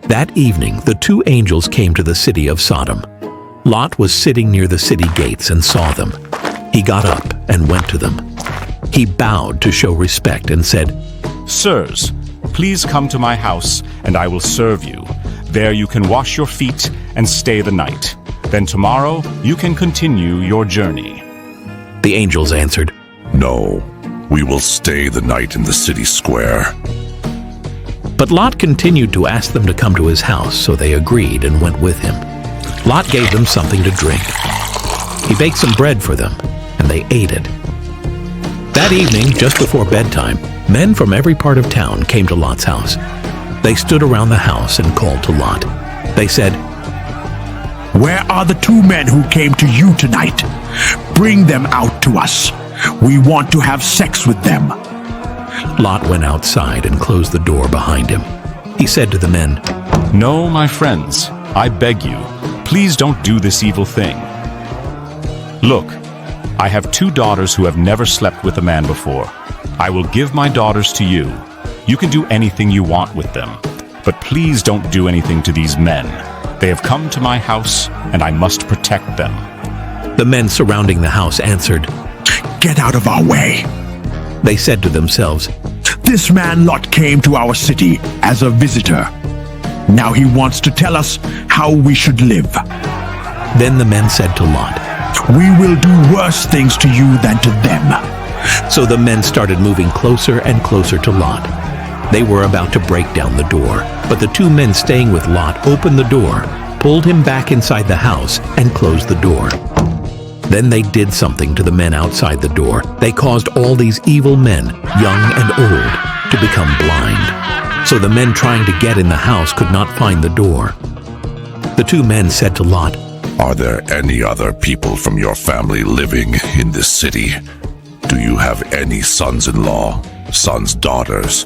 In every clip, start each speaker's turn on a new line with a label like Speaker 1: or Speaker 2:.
Speaker 1: That evening, the two angels came to the city of Sodom. Lot was sitting near the city gates and saw them. He got up and went to them. He bowed to show respect and said,
Speaker 2: "Sirs, please come to my house, and I will serve you. There you can wash your feet and stay the night. Then tomorrow you can continue your journey."
Speaker 1: The angels answered,
Speaker 3: "No, we will stay the night in the city square."
Speaker 1: But Lot continued to ask them to come to his house, so they agreed and went with him. Lot gave them something to drink. He baked some bread for them, and they ate it. That evening, just before bedtime, men from every part of town came to Lot's house. They stood around the house and called to Lot. They said,
Speaker 4: "Where are the two men who came to you tonight? Bring them out to us. We want to have sex with them."
Speaker 1: Lot went outside and closed the door behind him. He said to the men,
Speaker 2: "No, my friends, I beg you, please don't do this evil thing. Look, I have two daughters who have never slept with a man before. I will give my daughters to you. You can do anything you want with them. But please don't do anything to these men. They have come to my house, and I must protect them."
Speaker 1: The men surrounding the house answered,
Speaker 4: "Get out of our way."
Speaker 1: They said to themselves,
Speaker 4: "This man Lot came to our city as a visitor. Now he wants to tell us how we should live."
Speaker 1: Then the men said to Lot,
Speaker 4: "We will do worse things to you than to them."
Speaker 1: So the men started moving closer and closer to Lot. They were about to break down the door, but the two men staying with Lot opened the door, pulled him back inside the house, and closed the door. Then they did something to the men outside the door. They caused all these evil men, young and old, to become blind. So the men trying to get in the house could not find the door. The two men said to Lot,
Speaker 3: "Are there any other people from your family living in this city? Do you have any sons-in-law, sons, daughters,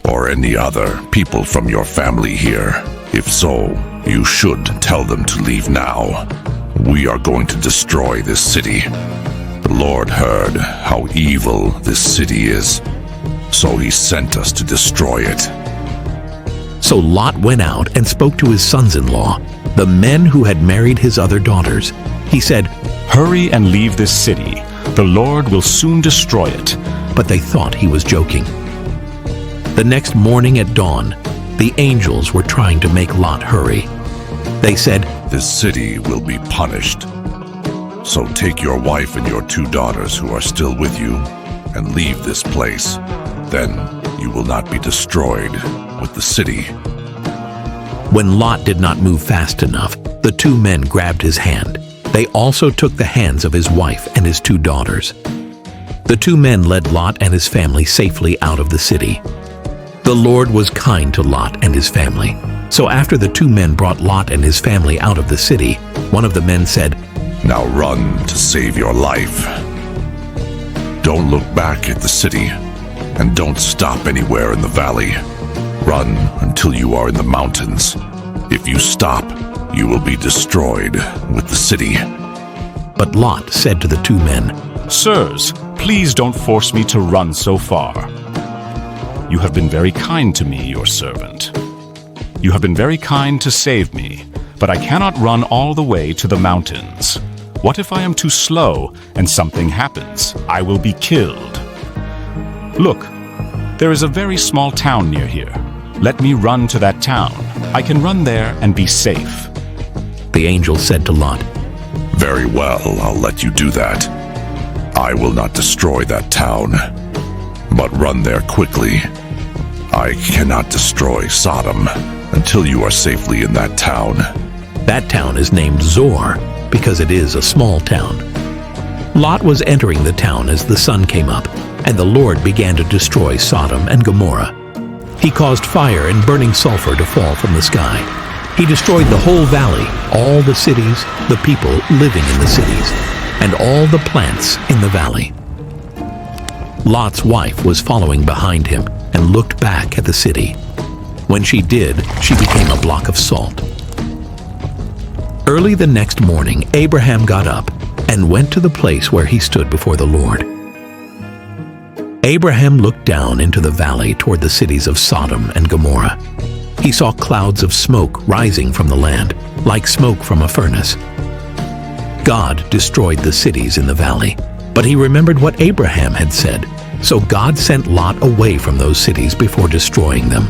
Speaker 3: or any other people from your family here? If so, you should tell them to leave now. We are going to destroy this city. The Lord heard how evil this city is, so he sent us to destroy it."
Speaker 1: So Lot went out and spoke to his sons-in-law, the men who had married his other daughters. He said,
Speaker 2: "Hurry and leave this city. The Lord will soon destroy it."
Speaker 1: but they thought he was joking. The next morning at dawn, the angels were trying to make Lot hurry. They said,
Speaker 3: "This city will be punished. So take your wife and your two daughters who are still with you and leave this place. Then you will not be destroyed with the city."
Speaker 1: When Lot did not move fast enough, the two men grabbed his hand. They also took the hands of his wife and his two daughters. The two men led Lot and his family safely out of the city. The Lord was kind to Lot and his family. So after the two men brought Lot and his family out of the city, one of the men said,
Speaker 3: "Now run to save your life. Don't look back at the city, and don't stop anywhere in the valley. Run until you are in the mountains. If you stop, you will be destroyed with the city."
Speaker 1: But Lot said to the two men,
Speaker 2: "Sirs, please don't force me to run so far. You have been very kind to me, your servant. You have been very kind to save me, but I cannot run all the way to the mountains. What if I am too slow and something happens? I will be killed. Look, there is a very small town near here. Let me run to that town. I can run there and be safe."
Speaker 1: The angel said to Lot,
Speaker 3: "Very well, I'll let you do that. I will not destroy that town, but run there quickly. I cannot destroy Sodom until you are safely in that town."
Speaker 1: That town is named Zor because it is a small town. Lot was entering the town as the sun came up, and the Lord began to destroy Sodom and Gomorrah. He caused fire and burning sulfur to fall from the sky. He destroyed the whole valley, all the cities, the people living in the cities, and all the plants in the valley. Lot's wife was following behind him and looked back at the city. When she did, she became a block of salt. Early the next morning, Abraham got up and went to the place where he stood before the Lord. Abraham looked down into the valley toward the cities of Sodom and Gomorrah. he saw clouds of smoke rising from the land, like smoke from a furnace. God destroyed the cities in the valley, but he remembered what Abraham had said, so God sent Lot away from those cities before destroying them.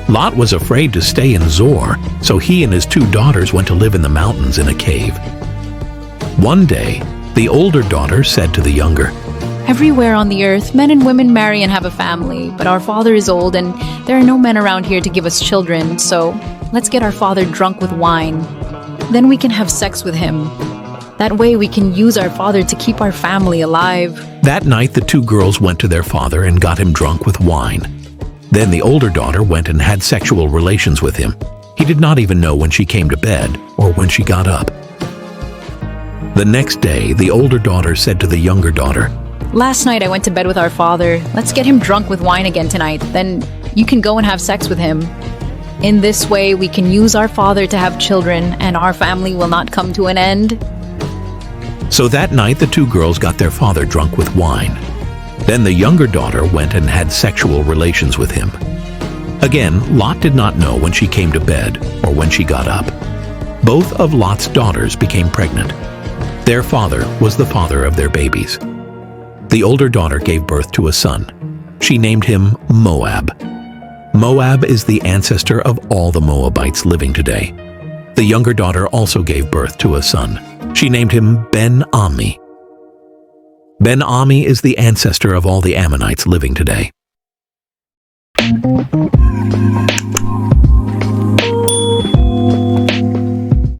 Speaker 1: Lot was afraid to stay in Zoar, so he and his 2 daughters went to live in the mountains in a cave. One day, the older daughter said to the younger,
Speaker 5: Everywhere on the earth, men and women marry and have a family, but our father is old and there are no men around here to give us children, so let's get our father drunk with wine. Then we can have sex with him. That way we can use our father to keep our family alive.
Speaker 1: That night the 2 girls went to their father and got him drunk with wine. Then the older daughter went and had sexual relations with him. He did not even know when she came to bed or when she got up. The next day, the older daughter said to the younger daughter,
Speaker 5: Last night I went to bed with our father. Let's get him drunk with wine again tonight. Then you can go and have sex with him. In this way, we can use our father to have children, and our family will not come to an end.
Speaker 1: So that night the 2 girls got their father drunk with wine. Then the younger daughter went and had sexual relations with him. Again, Lot did not know when she came to bed or when she got up. Both of Lot's daughters became pregnant. Their father was the father of their babies. The older daughter gave birth to a son. She named him Moab. Moab is the ancestor of all the Moabites living today. The younger daughter also gave birth to a son. She named him Ben-Ammi. Ben-Ammi is the ancestor of all the Ammonites living today.